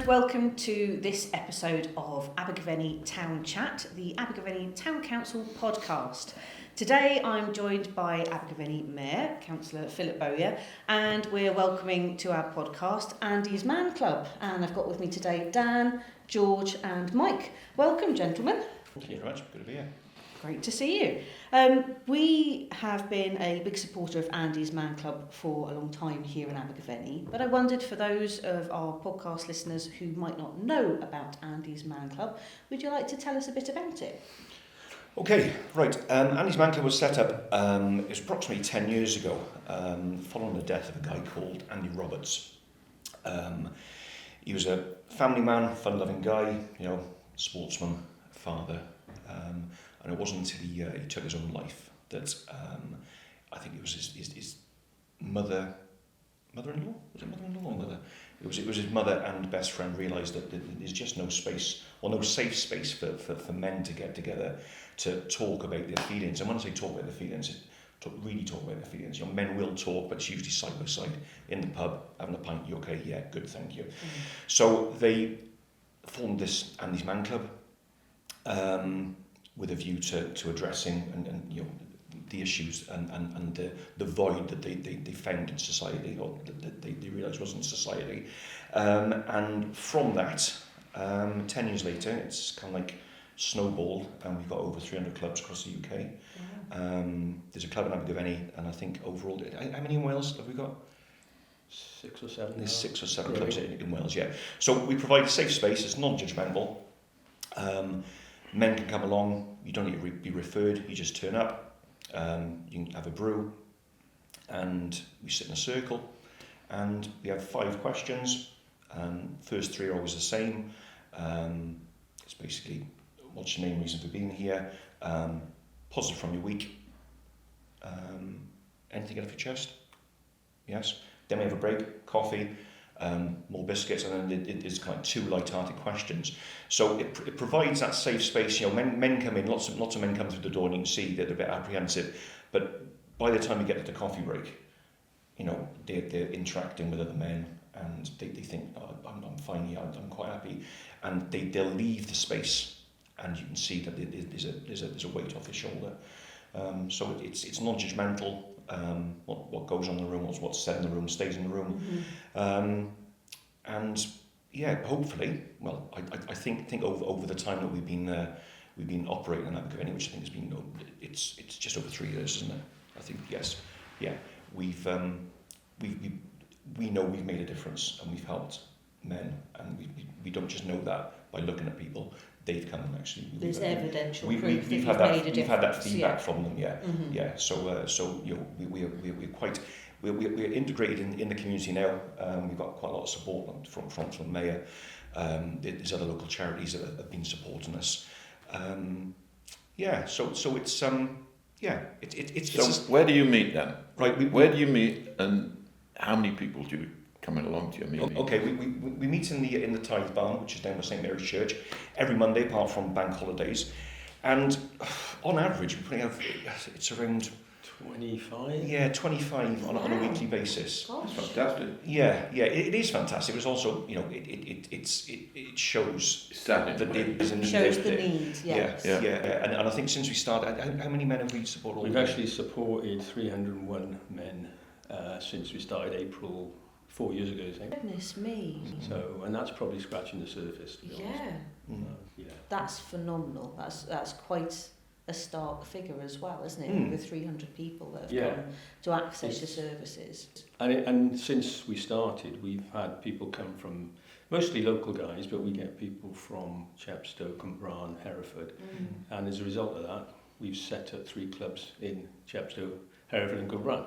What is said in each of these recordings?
and welcome to this episode of Abergavenny Town Chat, the Abergavenny Town Council podcast. Today I'm joined by Abergavenny Mayor, Councillor Philip Bowyer, and we're welcoming to our podcast Andy's Man Club. And I've got with me today Dan, George and Mike. Welcome, gentlemen. Thank you very much. Good to be here. Great to see you. We have been a big supporter of Andy's Man Club for a long time here in Abergavenny, but I wondered for those of our podcast listeners who might not know about Andy's Man Club, would you like to tell us a bit about it? Okay, right. Andy's Man Club was set up, it was approximately 10 years ago, following the death of a guy called Andy Roberts. He was a family man, fun-loving guy, sportsman, father, and it wasn't until he took his own life that I think it was his mother-in-law? Was it mother-in-law or mother? It was his mother and best friend realised that there's just no space, or no safe space for men to get together to talk about their feelings. And when I say talk about their feelings, really talk about their feelings. Men will talk, but it's usually side by side in the pub, having a pint. You okay? Yeah, good, thank you. Mm-hmm. So they formed this Andy's Man Club. With a view to addressing and the issues and the void that they found in society, or that they realised was in society. And from that, 10 years later, it's kind of like snowballed, and we've got over 300 clubs across the UK. Wow. There's a club in Abergavenny, and I think overall, how many in Wales have we got? 6 or 7. There's 6 or 7 clubs in Wales, yeah. So we provide a safe space, it's non-judgmental. Men can come along, you don't need to be referred, you just turn up, you can have a brew, and we sit in a circle, and we have 5 questions. First 3 are always the same. It's basically, what's your name, reason for being here, positive from your week, anything out of your chest, yes. Then we have a break, coffee, more biscuits, and then it's kind of 2 light-hearted questions. So it provides that safe space. Men come in, lots of men come through the door, and you can see that they're a bit apprehensive. But by the time we get to the coffee break, they're interacting with other men, and they think, oh, I'm fine here, I'm quite happy, and they'll leave the space, and you can see that there's a weight off his shoulder. So it's non-judgmental. What goes on in the room, what's said in the room stays in the room. Mm-hmm. And yeah, hopefully, well, I think over the time that we've been operating in Abergavenny, which I think has been, it's just over 3 years, isn't it? I think, yes, yeah. We know we've made a difference, and we've helped men, and we don't just know that by looking at people. They've come and actually. There's evidential proof we've that had you've made a difference. We've had that feedback, yeah, from them, yeah, mm-hmm. yeah. So we're integrated in the community now. We've got quite a lot of support from the mayor. There's other local charities that have been supporting us. Yeah. So it's yeah. It's. So where do you meet then? Right. Where do you meet, and how many people do you coming along to your meeting? Okay, we meet in the Tithe Barn, which is down by St Mary's Church, every Monday apart from bank holidays, and on average we have it's around 25. Yeah, 25 on a weekly basis. That's fantastic. Yeah, it is fantastic. It's also it shows that there's a need. Shows the need. Yes. Yeah. And I think since we started, how many men have we supported? We've actually supported 301 men since we started April. 4 years ago, I think. Goodness me. So, and that's probably scratching the surface, to be honest. Yeah. That's phenomenal. That's quite a stark figure as well, isn't it? With 300 people that have come to access your services. And since we started, we've had people come from, mostly local guys, but we get people from Chepstow, Cwmbran, Hereford. And as a result of that, we've set up 3 clubs in Chepstow, Hereford and Cwmbran.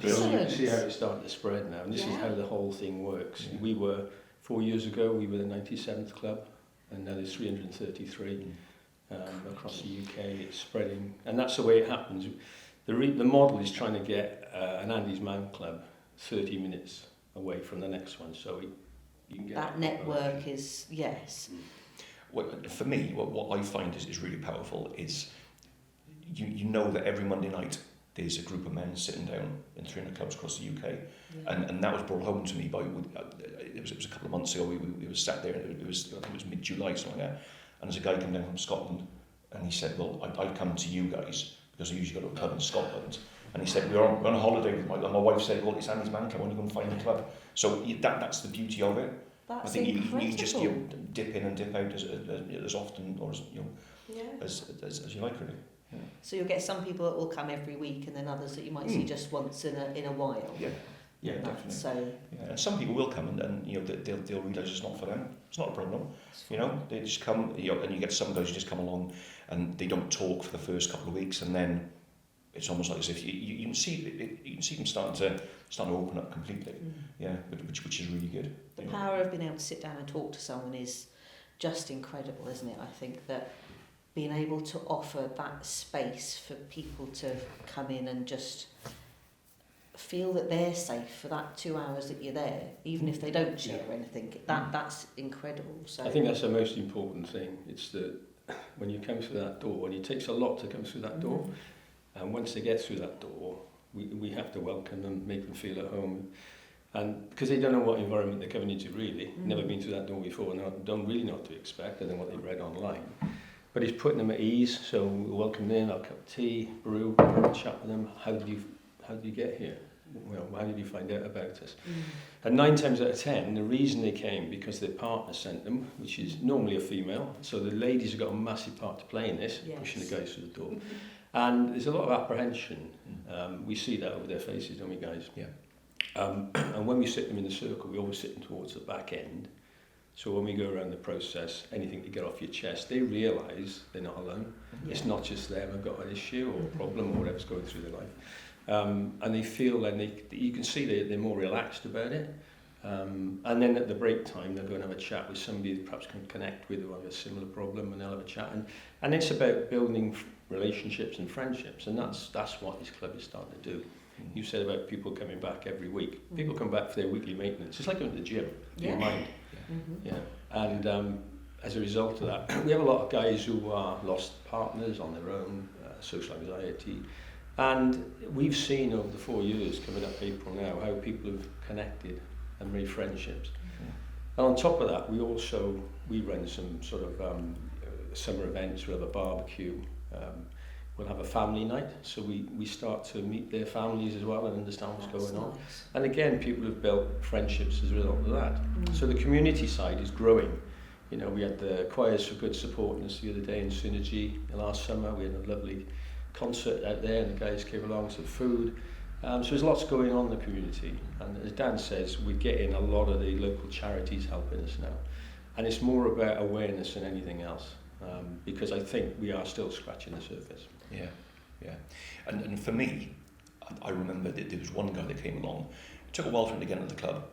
So you can see how it's starting to spread now, and this is how the whole thing works. Yeah. We were, 4 years ago, we were the 97th club, and now there's 333 across the UK. It's spreading, and that's the way it happens. The model is trying to get an Andy's Man Club 30 minutes away from the next one, so you can get that network is, yes. Well, for me, what I find is really powerful is you know that every Monday night there's a group of men sitting down in 300 clubs across the UK, Yeah. and that was brought home to me by it was a couple of months ago. We were sat there, and it was I think it was mid-July, something like that, and there's a guy come down from Scotland, and he said, well, I'd come to you guys because I usually go to a club in Scotland, and he said we're on a holiday with and my wife said, well, it's Annie's man club, when are you going to find the club? So that's the beauty of it. That's I think incredible. you just dip in and dip out as often or as you like, really. Yeah. So you'll get some people that will come every week, and then others that you might see just once in a while. Yeah, definitely. So and some people will come and they'll realise it's not for them. It's not a problem. They just come, and you get some guys who just come along and they don't talk for the first couple of weeks, and then it's almost like as if you can see them starting to open up completely. Which is really good. The power of being able to sit down and talk to someone is just incredible, isn't it? I think that being able to offer that space for people to come in and just feel that they're safe for that 2 hours that you're there, even if they don't share anything, that's incredible. So I think that's the most important thing. It's that when you come through that door, and it takes a lot to come through that door, and once they get through that door, we have to welcome them, make them feel at home, and because they don't know what environment they're coming into really, never been through that door before, and don't really know what to expect other than what they've read online. But it's putting them at ease, so we welcome them in, have a cup of tea, brew, chat with them. How did you get here? Well, how did you find out about us? And 9 times out of 10, the reason they came because their partner sent them, which is normally a female. So the ladies have got a massive part to play in this, pushing the guys through the door. And there's a lot of apprehension. We see that over their faces, don't we, guys? Yeah. And when we sit them in the circle, we always sit them towards the back end. So when we go around the process, anything to get off your chest, they realise they're not alone. It's not just them who've got an issue or a problem or whatever's going through their life. And they feel then you can see they're more relaxed about it. And then at the break time, they'll go and have a chat with somebody that perhaps can connect with who have a similar problem, and they'll have a chat. And it's about building relationships and friendships, and that's what this club is starting to do. You said about people coming back every week. People come back for their weekly maintenance. It's like going to the gym, for your mind. And as a result of that, we have a lot of guys who are lost partners on their own, social anxiety. And we've seen over the 4 years, coming up April now, how people have connected and made friendships. And on top of that, we run some sort of summer events. We'll have a barbecue. We'll have a family night, so we start to meet their families as well and understand what's going on. And again, people have built friendships as a result of that. So the community side is growing. We had the Choirs for Good supporting us the other day in Synergy last summer. We had a lovely concert out there, and the guys came along to food. So there's lots going on in the community. And as Dan says, we're getting a lot of the local charities helping us now. And it's more about awareness than anything else, because I think we are still scratching the surface. Yeah. And for me, I remember that there was one guy that came along. It took a while for him to get into the club.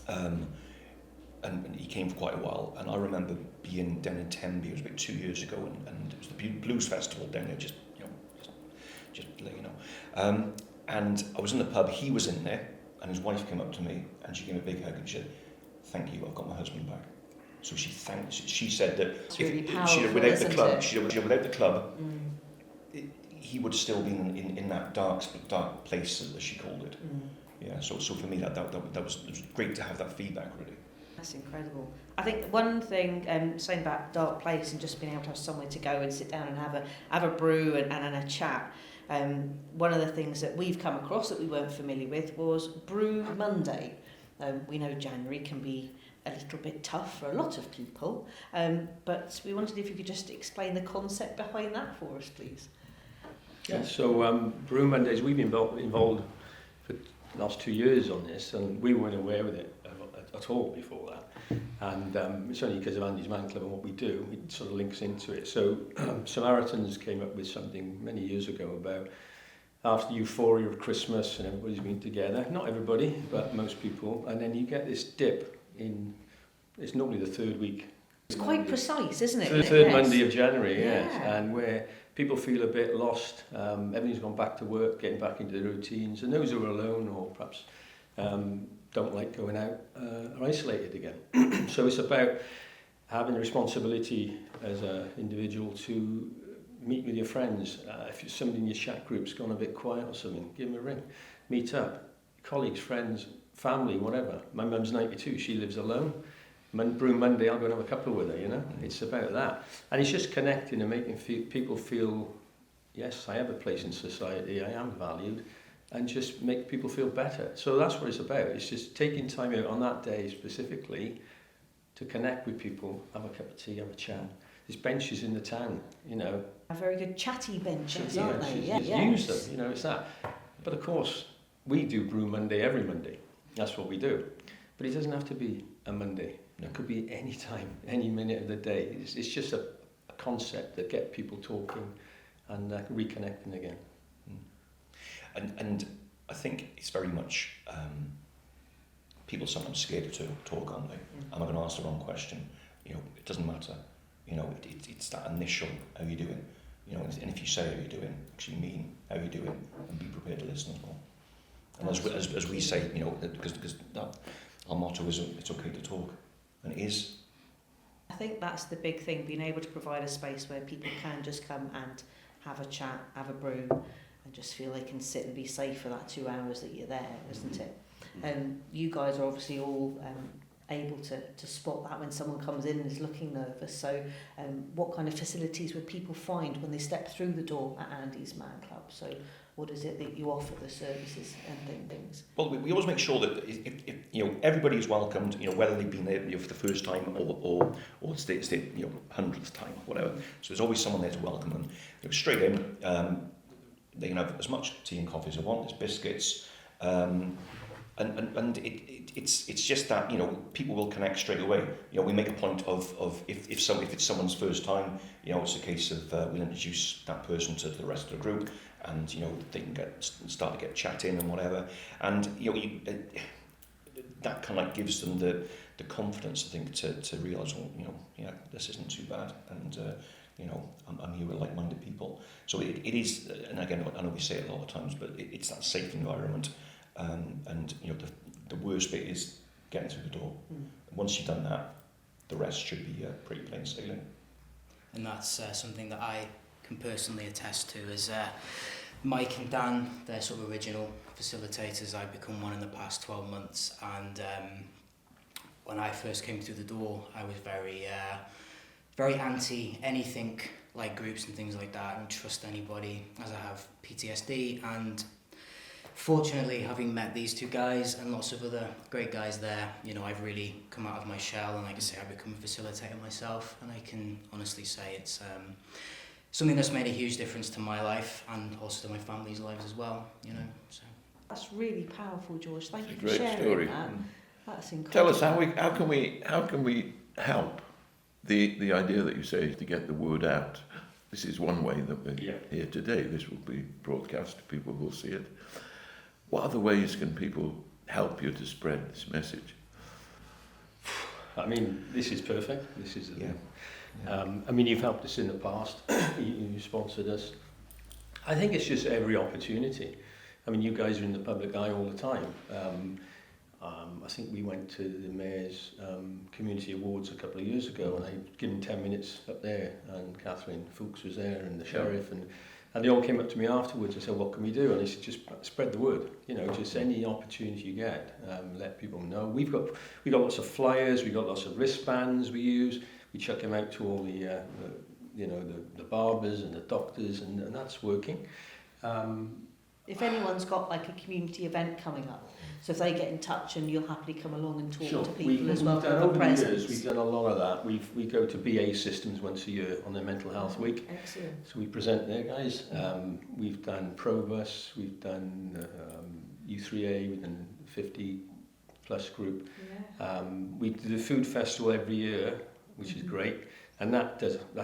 And he came for quite a while. And I remember being down in Tenby, it was about 2 years ago, and it was the Blues Festival down there, just to let you know. And I was in the pub, he was in there, and his wife came up to me, and she gave me a big hug, and she said, "Thank you, I've got my husband back." So she said that it's really powerful, without the club, he would still be in that dark place, as she called it. Yeah. So for me, that was great to have that feedback, really. That's incredible. I think one thing, saying about dark place and just being able to have somewhere to go and sit down and have a brew and a chat. One of the things that we've come across that we weren't familiar with was Brew Monday. We know January can be a little bit tough for a lot of people, but we wondered if you could just explain the concept behind that for us, please. Yeah, so Brew Mondays, we've been involved for the last 2 years on this, and we weren't aware of it at all before that. And it's only because of Andy's Man Club and what we do, it sort of links into it. So Samaritans came up with something many years ago about after the euphoria of Christmas and everybody's been together, not everybody, but most people, and then you get this dip in, it's normally the third week. It's quite precise, isn't it? Third Monday of January, yes, and where people feel a bit lost, everything's gone back to work, getting back into their routines, and those who are alone or perhaps don't like going out are isolated again. So it's about having the responsibility as an individual to meet with your friends. If somebody in your chat group's gone a bit quiet or something, give them a ring. Meet up. Colleagues, friends, family, whatever. My mum's 92, she lives alone. Brew Monday, I'll go and have a couple with her, you know. It's about that. And it's just connecting and making people feel, yes, I have a place in society, I am valued, and just make people feel better. So that's what it's about. It's just taking time out on that day specifically to connect with people, have a cup of tea, have a chat. There's benches in the town, you know. A very good chatty benches, Chatty aren't benches, they? Yeah, just yeah. use them, you know, it's that. But of course, we do Brew Monday every Monday. That's what we do. But it doesn't have to be a Monday. It could be any time, any minute of the day. It's just a concept that gets people talking and reconnecting again. And I think it's very much, people are sometimes scared to talk, aren't they? Am I going to ask the wrong question? You know, it doesn't matter. You know, it's that initial, how you doing? You know, and if you say how you doing, actually mean how you doing, and be prepared to listen as well. And as we say, you know, because that, our motto is it's okay to talk, and it is. I think that's the big thing, being able to provide a space where people can just come and have a chat, have a brew, and just feel they can sit and be safe for that 2 hours that you're there, isn't it? And you guys are obviously all able to spot that when someone comes in and is looking nervous. So what kind of facilities would people find when they step through the door at Andy's Man Club? So what is it that you offer, the services and things? Well, we always make sure that if you know, everybody's welcomed, you know, whether they've been there, you know, for the first time or it's the you know, 100th time, whatever. So there's always someone there to welcome them. You know, straight in, they can have as much tea and coffee as they want. There's biscuits, and it's just that, you know, people will connect straight away. You know, we make a point of if it's someone's first time, you know, it's a case of we'll introduce that person to the rest of the group, and you know, they can start to get chatting and whatever, and you know, that kind of like gives them the confidence, I think, to realise, well, you know, yeah, this isn't too bad, and you know, I'm here with like-minded people. So it is, and again, I know we say it a lot of times, but it's that safe environment. And you know, the worst bit is getting through the door. Once you've done that, the rest should be pretty plain sailing. And that's something that I can personally attest to, is Mike and Dan, they're sort of original facilitators. I've become one in the past 12 months, and when I first came through the door, I was very anti anything like groups and things like that. I don't trust anybody, as I have PTSD, and fortunately, having met these two guys and lots of other great guys there, you know, I've really come out of my shell, and like I say, I've become a facilitator myself, and I can honestly say it's something that's made a huge difference to my life and also to my family's lives as well, you know. So That's really powerful, George. Thank you for Great sharing story. that. That's incredible. Tell us how can we help the idea that you say to get the word out. This is one way that we're here today. This will be broadcast. People will see it. What other ways can people help you to spread this message? I mean, this is perfect. This is I mean, you've helped us in the past. you sponsored us. I think it's just every opportunity. I mean, you guys are in the public eye all the time. I think we went to the Mayor's Community Awards a couple of years ago, and I given 10 minutes up there, and Catherine Fuchs was there, and the Sheriff, and they all came up to me afterwards and said, what can we do? And I said, just spread the word, you know, just any opportunity you get, let people know. We've got lots of flyers, we've got lots of wristbands we use, we chuck them out to all the barbers and the doctors, and that's working. If anyone's got like a community event coming up, so if they get in touch, and you'll happily come along and talk to people as well. We've done, over the years, we've done a lot of that. We go to BA Systems once a year on their Mental Health Week. Excellent. So we present there, guys. We've done Probus, we've done U3A, we've done 50 plus group. Yeah. We do the food festival every year, which is great, and that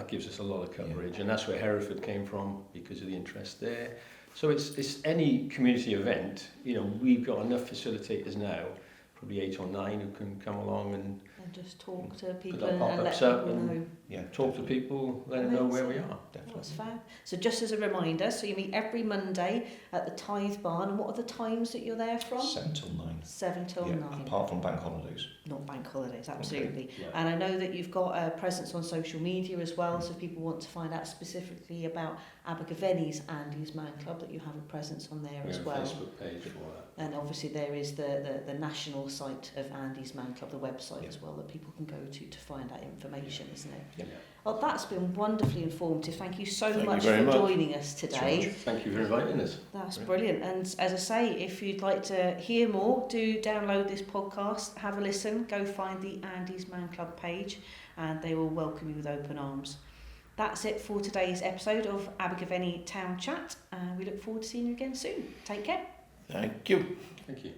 gives us a lot of coverage, and that's where Hereford came from because of the interest there. So it's any community event. You know, we've got enough facilitators now, probably 8 or 9, who can come along and just talk to people put and let pop-ups up people and know. Yeah, talk to people, let them know where we are. Definitely. That's fab. So just as a reminder, so you meet every Monday at the Tithe Barn, and what are the times that you're there from? 7 till 9. 7 till Yeah, 9. apart from bank holidays. Not bank holidays, absolutely. Yeah. And I know that you've got a presence on social media as well, so if people want to find out specifically about Abergavenny's Andy's Man Club, that you have a presence on there We as have a well. Facebook page for that. And obviously there is the national site of Andy's Man Club, the website Yeah. as well, that people can go to find out information, isn't it? Yeah. Well, that's been wonderfully informative. Thank you so Thank you much very for much. joining us today. Thank you for inviting us. That's brilliant. And as I say, if you'd like to hear more, do download this podcast, have a listen, go find the Andy's Man Club page, and they will welcome you with open arms. That's it for today's episode of Abergavenny Town Chat. We look forward to seeing you again soon. Take care. Thank you. Thank you.